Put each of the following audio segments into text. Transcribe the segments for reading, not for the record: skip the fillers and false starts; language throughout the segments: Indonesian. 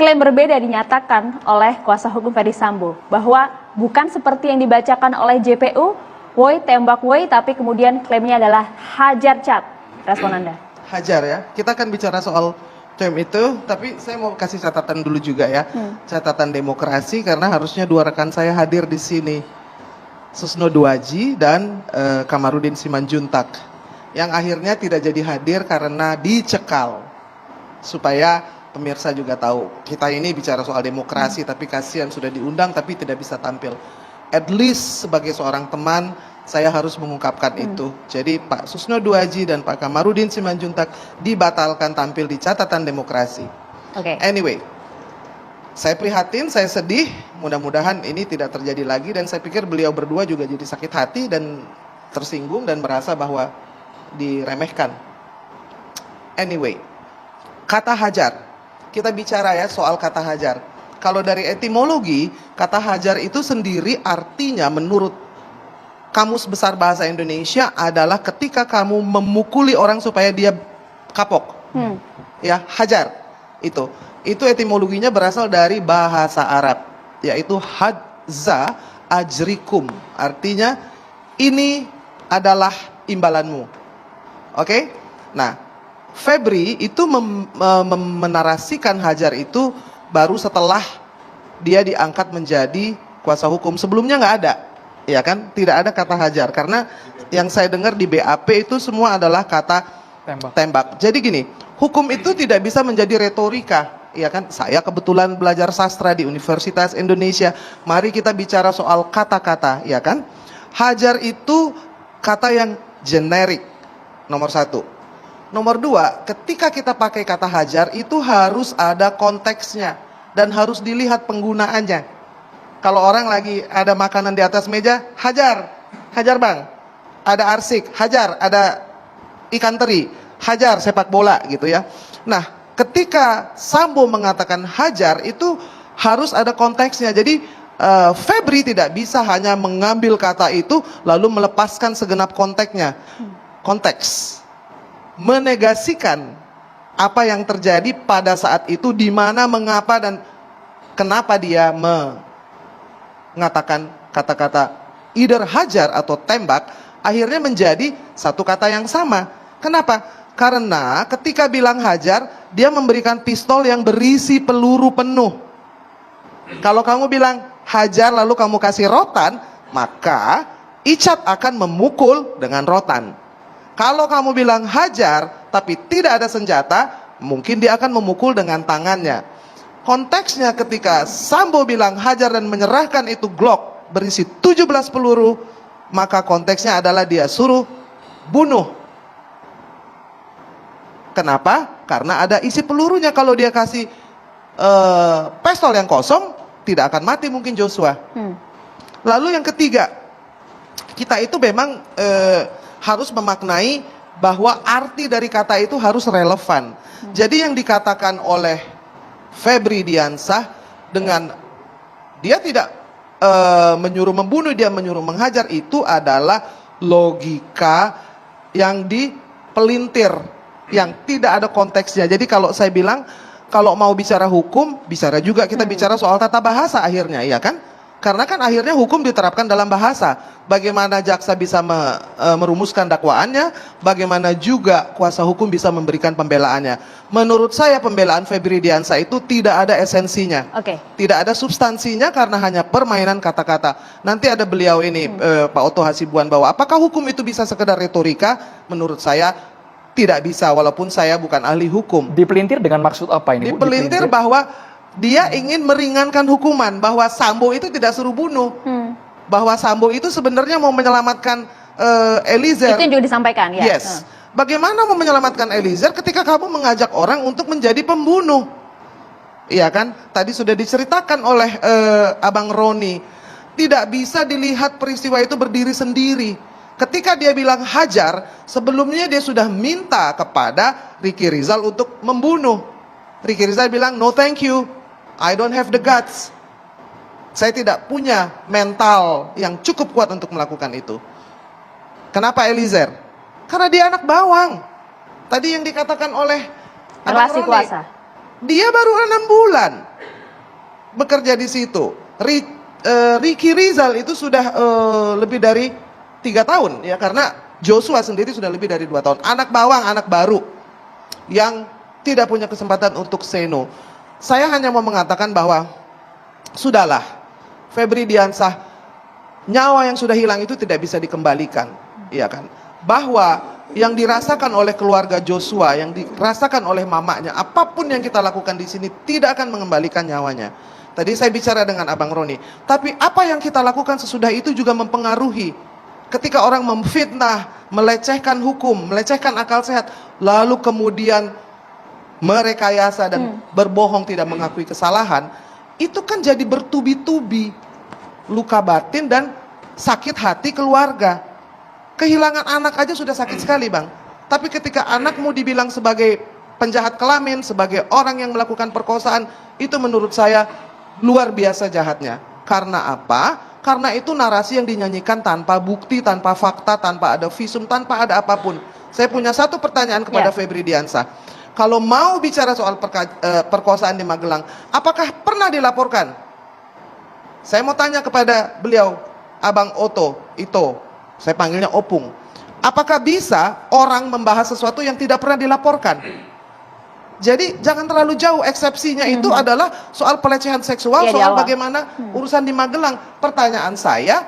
klaim berbeda dinyatakan oleh kuasa hukum Ferdy Sambo bahwa bukan seperti yang dibacakan oleh JPU, woi tembak woi, tapi kemudian klaimnya adalah hajar cat. Respon Anda? Hajar ya, kita akan bicara soal term itu, tapi saya mau kasih catatan dulu juga ya. Catatan demokrasi karena harusnya dua rekan saya hadir di sini. Susno Duaji dan Kamarudin Simanjuntak. Yang akhirnya tidak jadi hadir karena dicekal. Supaya pemirsa juga tahu, kita ini bicara soal demokrasi, tapi kasihan sudah diundang tapi tidak bisa tampil. At least sebagai seorang teman, saya harus mengungkapkan itu. Jadi Pak Susno Duaji dan Pak Kamarudin Simanjuntak dibatalkan tampil di catatan demokrasi. Anyway, saya prihatin, saya sedih, mudah-mudahan ini tidak terjadi lagi. Dan saya pikir beliau berdua juga jadi sakit hati dan tersinggung dan merasa bahwa diremehkan. Anyway, kata hajar. Kita bicara ya soal kata hajar. Kalau dari etimologi, kata hajar itu sendiri artinya menurut Kamus Besar Bahasa Indonesia adalah ketika kamu memukuli orang supaya dia kapok. Ya, hajar. Itu etimologinya berasal dari bahasa Arab, yaitu hadza ajrikum. Artinya ini adalah imbalanmu. Oke? Nah, Febri itu menarasikan hajar itu baru setelah dia diangkat menjadi kuasa hukum. Sebelumnya nggak ada, ya kan? Tidak ada kata hajar karena yang saya dengar di BAP itu semua adalah kata tembak. Jadi gini, hukum itu tidak bisa menjadi retorika, ya kan? Saya kebetulan belajar sastra di Universitas Indonesia. Mari kita bicara soal kata-kata, ya kan? Hajar itu kata yang generik, nomor satu. Nomor dua, ketika kita pakai kata hajar itu harus ada konteksnya dan harus dilihat penggunaannya. Kalau orang lagi ada makanan di atas meja, hajar, hajar bang. Ada arsik, hajar. Ada ikan teri, hajar sepak bola gitu ya. Nah, ketika Sambo mengatakan hajar itu harus ada konteksnya. Jadi Febri tidak bisa hanya mengambil kata itu lalu melepaskan segenap konteksnya. Konteks menegasikan apa yang terjadi pada saat itu, di mana, mengapa, dan kenapa dia mengatakan kata-kata either hajar atau tembak, akhirnya menjadi satu kata yang sama. Kenapa? Karena ketika bilang hajar, dia memberikan pistol yang berisi peluru penuh. Kalau kamu bilang hajar lalu kamu kasih rotan, maka Icat akan memukul dengan rotan. Kalau kamu bilang hajar tapi tidak ada senjata, mungkin dia akan memukul dengan tangannya. Konteksnya ketika Sambo bilang hajar dan menyerahkan itu Glock berisi 17 peluru, maka konteksnya adalah dia suruh bunuh. Kenapa? Karena ada isi pelurunya. Kalau dia kasih pistol yang kosong, tidak akan mati mungkin Joshua. Lalu yang ketiga, kita itu memang harus memaknai bahwa arti dari kata itu harus relevan. Jadi yang dikatakan oleh Febri Diansah dengan dia tidak menyuruh membunuh, dia menyuruh menghajar, itu adalah logika yang dipelintir, yang tidak ada konteksnya. Jadi kalau saya bilang, kalau mau bicara hukum, bicara juga kita bicara soal tata bahasa akhirnya, ya kan? Karena kan akhirnya hukum diterapkan dalam bahasa. Bagaimana jaksa bisa merumuskan dakwaannya, bagaimana juga kuasa hukum bisa memberikan pembelaannya. Menurut saya pembelaan Febri Diansah itu tidak ada esensinya. Tidak ada substansinya karena hanya permainan kata-kata. Nanti ada beliau ini, Pak Oto Hasibuan, bahwa apakah hukum itu bisa sekedar retorika? Menurut saya tidak bisa, walaupun saya bukan ahli hukum. Dipelintir dengan maksud apa ini? Dipelintir bahwa dia ingin meringankan hukuman, bahwa Sambo itu tidak suruh bunuh, bahwa Sambo itu sebenarnya mau menyelamatkan Eliezer. Itu yang juga disampaikan ya. Yes. Bagaimana mau menyelamatkan Eliezer ketika kamu mengajak orang untuk menjadi pembunuh? Iya kan? Tadi sudah diceritakan oleh Abang Roni. Tidak bisa dilihat peristiwa itu berdiri sendiri. Ketika dia bilang hajar, sebelumnya dia sudah minta kepada Ricky Rizal untuk membunuh. Ricky Rizal bilang, no thank you, I don't have the guts. Saya tidak punya mental yang cukup kuat untuk melakukan itu. Kenapa Eliezer? Karena dia anak bawang. Tadi yang dikatakan oleh relasi kuasa. Dia baru 6 bulan bekerja di situ. Ricky Rizal itu sudah lebih dari 3 tahun ya, karena Joshua sendiri sudah lebih dari 2 tahun. Anak bawang, anak baru yang tidak punya kesempatan untuk seno. Saya hanya mau mengatakan bahwa sudahlah, Febri Diansah, nyawa yang sudah hilang itu tidak bisa dikembalikan, iya kan? Bahwa yang dirasakan oleh keluarga Joshua, yang dirasakan oleh mamanya, apapun yang kita lakukan di sini tidak akan mengembalikan nyawanya. Tadi saya bicara dengan Abang Roni, tapi apa yang kita lakukan sesudah itu juga mempengaruhi. Ketika orang memfitnah, melecehkan hukum, melecehkan akal sehat, lalu kemudian merekayasa dan berbohong, tidak mengakui kesalahan, itu kan jadi bertubi-tubi luka batin dan sakit hati keluarga. Kehilangan anak aja sudah sakit sekali, Bang. Tapi ketika anakmu dibilang sebagai penjahat kelamin, sebagai orang yang melakukan perkosaan, itu menurut saya luar biasa jahatnya. Karena apa? Karena itu narasi yang dinyanyikan tanpa bukti, tanpa fakta, tanpa ada visum, tanpa ada apapun. Saya punya satu pertanyaan kepada Febri Diansah. Kalau mau bicara soal perkosaan di Magelang, apakah pernah dilaporkan? Saya mau tanya kepada beliau, Abang Ito, saya panggilnya Opung. Apakah bisa orang membahas sesuatu yang tidak pernah dilaporkan? Jadi jangan terlalu jauh, eksepsinya itu adalah soal pelecehan seksual, soal bagaimana urusan di Magelang. Pertanyaan saya,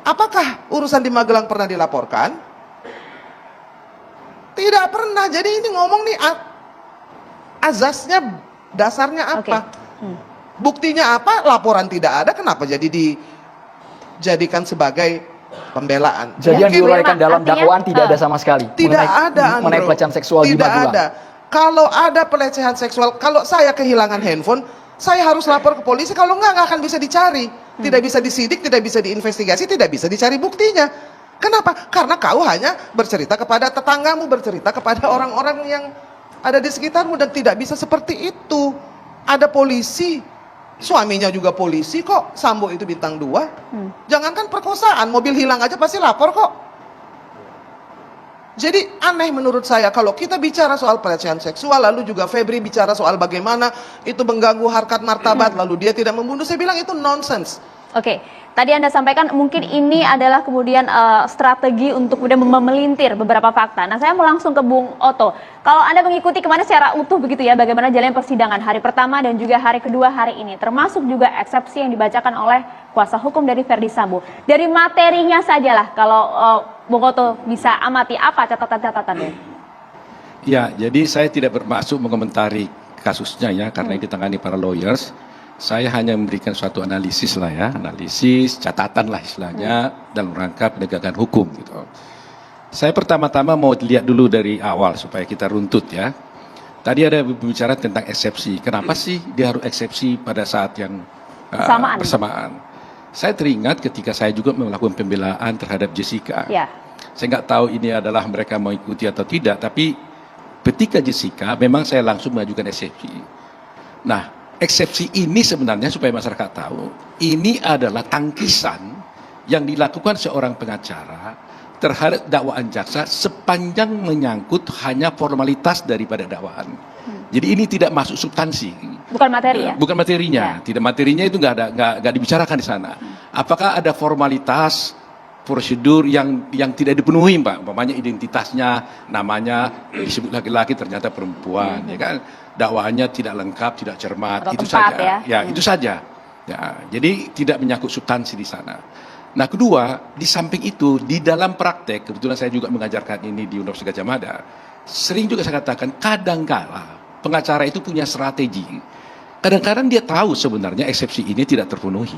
apakah urusan di Magelang pernah dilaporkan? Tidak pernah. Jadi ini ngomong nih, azasnya, dasarnya apa? Buktinya apa? Laporan tidak ada, kenapa jadi dijadikan sebagai pembelaan? Jadi yang diuraikan dalam artinya, dakwaan tidak ada sama sekali. Tidak ada, mengenai pelecehan seksual di tidak Magelang. ada. Kalau ada pelecehan seksual, kalau saya kehilangan handphone, saya harus lapor ke polisi. Kalau nggak akan bisa dicari. Tidak bisa disidik, tidak bisa diinvestigasi, tidak bisa dicari buktinya. Kenapa? Karena kau hanya bercerita kepada tetanggamu, bercerita kepada orang-orang yang ada di sekitarmu, dan tidak bisa seperti itu. Ada polisi, suaminya juga polisi kok, Sambo itu bintang 2. Jangankan perkosaan, mobil hilang aja pasti lapor kok. Jadi aneh menurut saya kalau kita bicara soal pelecehan seksual, lalu juga Febri bicara soal bagaimana itu mengganggu harkat martabat, lalu dia tidak membunuh. Saya bilang itu nonsense. Oke, tadi Anda sampaikan mungkin ini adalah kemudian strategi untuk kemudian memelintir beberapa fakta. Nah, saya mau langsung ke Bung Oto. Kalau Anda mengikuti kemana secara utuh begitu ya, bagaimana jalan persidangan hari pertama dan juga hari kedua hari ini, termasuk juga eksepsi yang dibacakan oleh kuasa hukum dari Verdi Sambo. Dari materinya sajalah, kalau Bung Oto bisa amati, apa catatan-catatannya? Ya, jadi saya tidak bermaksud mengomentari kasusnya ya, karena ini ditangani para lawyers. Saya hanya memberikan suatu analisis lah ya, analisis, catatan lah istilahnya dalam rangka penegakan hukum gitu. Saya pertama-tama mau lihat dulu dari awal supaya kita runtut ya. Tadi ada bicara tentang eksepsi. Kenapa sih dia harus eksepsi pada saat yang bersamaan? Saya teringat ketika saya juga melakukan pembelaan terhadap Jessica. Ya. Saya nggak tahu ini adalah mereka mau ikuti atau tidak, tapi ketika Jessica memang saya langsung mengajukan eksepsi. Nah, eksepsi ini sebenarnya supaya masyarakat tahu, ini adalah tangkisan yang dilakukan seorang pengacara terhadap dakwaan jaksa sepanjang menyangkut hanya formalitas daripada dakwaan. Jadi ini tidak masuk substansi. Bukan materi ya? Bukan materinya. Tidak, materinya itu nggak dibicarakan di sana. Apakah ada formalitas prosedur yang tidak dipenuhi, Pak? Umpamanya identitasnya, namanya disebut laki-laki ternyata perempuan, ya kan? Dakwaannya tidak lengkap, tidak cermat, atau itu tempat, saja. Ya, itu saja. Ya, jadi tidak menyangkut substansi di sana. Nah, kedua, di samping itu di dalam praktek, kebetulan saya juga mengajarkan ini di Universitas Gadjah Mada, sering juga saya katakan kadang-kala pengacara itu punya strategi. Kadang-kadang dia tahu sebenarnya eksepsi ini tidak terpenuhi.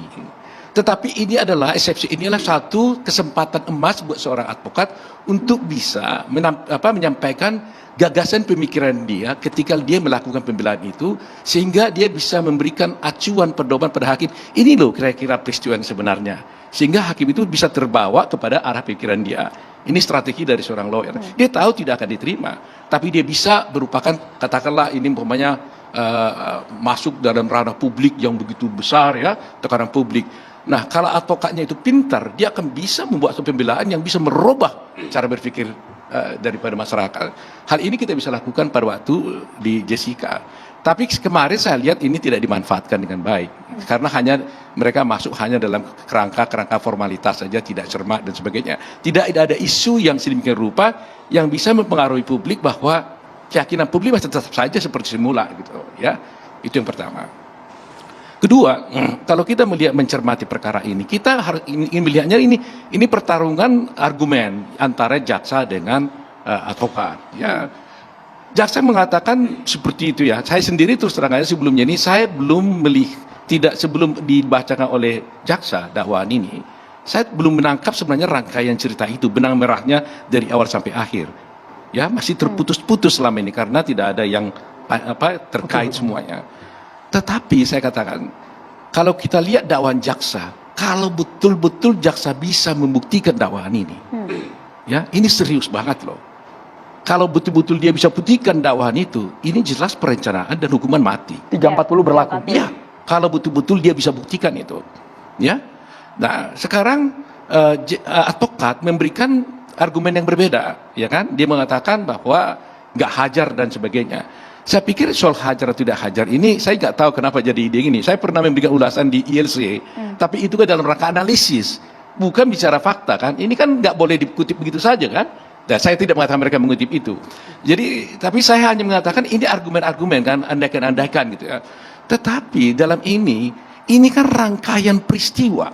Tetapi ini adalah eksepsi, inilah satu kesempatan emas buat seorang advokat untuk bisa menyampaikan gagasan pemikiran dia ketika dia melakukan pembelaan itu, sehingga dia bisa memberikan acuan pedoman pada hakim. Ini loh kira-kira peristiwa yang sebenarnya, sehingga hakim itu bisa terbawa kepada arah pikiran dia. Ini strategi dari seorang lawyer. Dia tahu tidak akan diterima, tapi dia bisa merupakan, katakanlah ini umpamanya masuk dalam ranah publik yang begitu besar ya, tekanan publik. Nah, kalau advokatnya itu pintar, dia akan bisa membuat pembelaan yang bisa merubah cara berpikir daripada masyarakat. Hal ini kita bisa lakukan pada waktu di Jessica. Tapi kemarin saya lihat ini tidak dimanfaatkan dengan baik. Karena mereka masuk hanya dalam kerangka formalitas saja, tidak cermat dan sebagainya. Tidak ada isu yang sedemikian rupa yang bisa mempengaruhi publik bahwa keyakinan publik masih tetap saja seperti semula gitu ya. Itu yang pertama. Kedua, kalau kita melihat mencermati perkara ini, kita harus ingin melihatnya ini pertarungan argumen antara jaksa dengan advokat ya. Jaksa mengatakan seperti itu ya. Saya sendiri terus terang aja sebelumnya ini saya belum sebelum dibacakan oleh jaksa dakwaan ini, saya belum menangkap sebenarnya rangkaian cerita itu, benang merahnya dari awal sampai akhir. Ya, masih terputus-putus selama ini karena tidak ada yang terkait semuanya. Tetapi saya katakan, kalau kita lihat dakwaan jaksa, kalau betul-betul jaksa bisa membuktikan dakwaan ini, ya, ini serius banget loh. Kalau betul-betul dia bisa buktikan dakwaan itu, ini jelas perencanaan dan hukuman mati. 340 berlaku. Iya, kalau betul-betul dia bisa buktikan itu, ya. Nah, sekarang advokat memberikan argumen yang berbeda, ya kan? Dia mengatakan bahwa nggak hajar dan sebagainya. Saya pikir soal hajar atau tidak hajar ini, saya nggak tahu kenapa jadi ide ini. Saya pernah memberikan ulasan di ILC, tapi itu kan dalam rangka analisis, bukan bicara fakta kan? Ini kan nggak boleh dikutip begitu saja kan? Nah, saya tidak mengatakan mereka mengutip itu. Jadi, tapi saya hanya mengatakan ini argumen-argumen kan, andaikan-andaikan gitu ya. Tetapi dalam ini kan rangkaian peristiwa.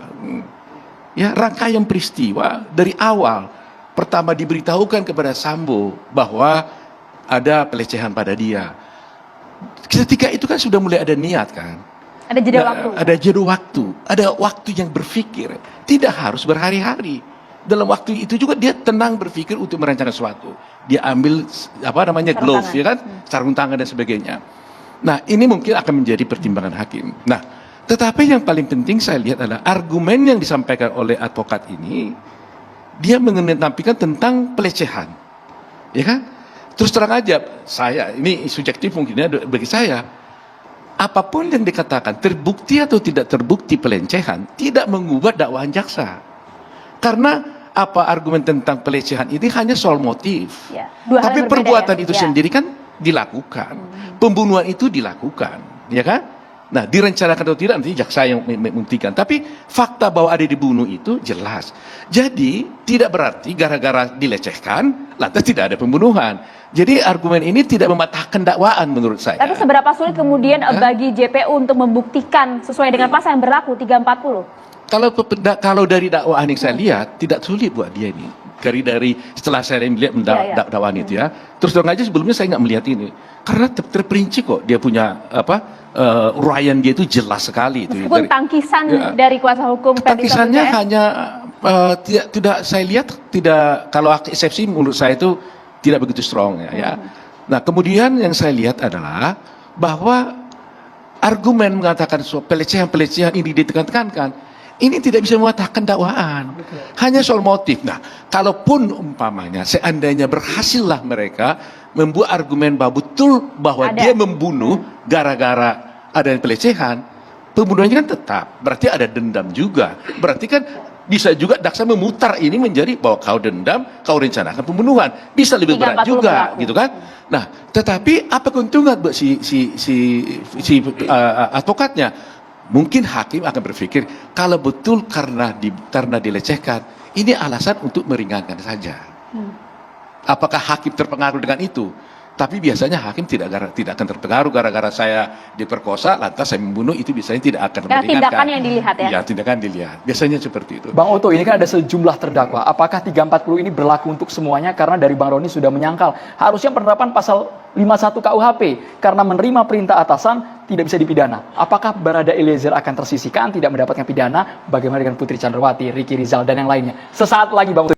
Ya, rangkaian peristiwa dari awal. Pertama diberitahukan kepada Sambo bahwa ada pelecehan pada dia. Ketika itu kan sudah mulai ada niat kan. Ada jeda waktu. Ada jeda waktu. Ada waktu yang berpikir. Tidak harus berhari-hari. Dalam waktu itu juga dia tenang berpikir untuk merancangkan sesuatu. Dia ambil glove ya kan, sarung tangan dan sebagainya. Nah, ini mungkin akan menjadi pertimbangan hakim. Nah, tetapi yang paling penting saya lihat adalah argumen yang disampaikan oleh advokat ini, dia mengenampilkan tentang pelecehan. Ya kan? Terus terang aja, saya ini subjektif mungkin ya bagi saya, apapun yang dikatakan terbukti atau tidak terbukti pelecehan tidak mengubah dakwaan jaksa. Karena apa argumen tentang pelecehan ini hanya soal motif. Ya, tapi perbuatan itu sendiri kan dilakukan. Pembunuhan itu dilakukan, ya kan? Nah, direncanakan atau tidak nanti jaksa yang membuktikan. Tapi fakta bahwa ada dibunuh itu jelas. Jadi tidak berarti gara-gara dilecehkan lantas tidak ada pembunuhan. Jadi argumen ini tidak mematahkan dakwaan menurut saya. Tapi seberapa sulit kemudian bagi JPU untuk membuktikan sesuai dengan pasal yang berlaku 340? Kalau dari dakwaan yang saya lihat tidak sulit buat dia ini. Dari setelah saya melihat dakwaan itu ya. Terus terang aja sebelumnya saya nggak melihat ini karena terperinci kok dia punya uraian dia itu jelas sekali itu. Meskipun tangkisan dari kuasa hukum tangkisannya hanya tidak saya lihat tidak, kalau eksepsi menurut saya itu tidak begitu strong ya. Nah, kemudian yang saya lihat adalah bahwa argumen mengatakan soal pelecehan ini ditekankan, ini tidak bisa mematahkan dakwaan. Hanya soal motif. Nah, kalaupun umpamanya seandainya berhasillah mereka membuat argumen bahwa betul bahwa dia membunuh gara-gara ada pelecehan, pembunuhannya kan tetap. Berarti ada dendam juga. Berarti kan bisa juga jaksa memutar ini menjadi bahwa kau dendam, kau rencanakan pembunuhan. Bisa lebih berat juga, gitu kan? Nah, tetapi apa keuntungan buat si advokatnya? Mungkin hakim akan berpikir kalau betul karena dilecehkan, ini alasan untuk meringankan saja. Apakah hakim terpengaruh dengan itu? Tapi biasanya hakim tidak akan terpengaruh gara-gara saya diperkosa, lantas saya membunuh, itu biasanya tidak akan meringankan. Tindakan yang dilihat ya? Iya, tindakan dilihat. Biasanya seperti itu. Bang Oto, ini kan ada sejumlah terdakwa. Apakah 340 ini berlaku untuk semuanya? Karena dari Bang Roni sudah menyangkal. Harusnya penerapan pasal 51 KUHP. Karena menerima perintah atasan tidak bisa dipidana. Apakah Barada Eliezer akan tersisihkan, tidak mendapatkan pidana? Bagaimana dengan Putri Chandrawati, Ricky Rizal, dan yang lainnya? Sesaat lagi Bang Oto.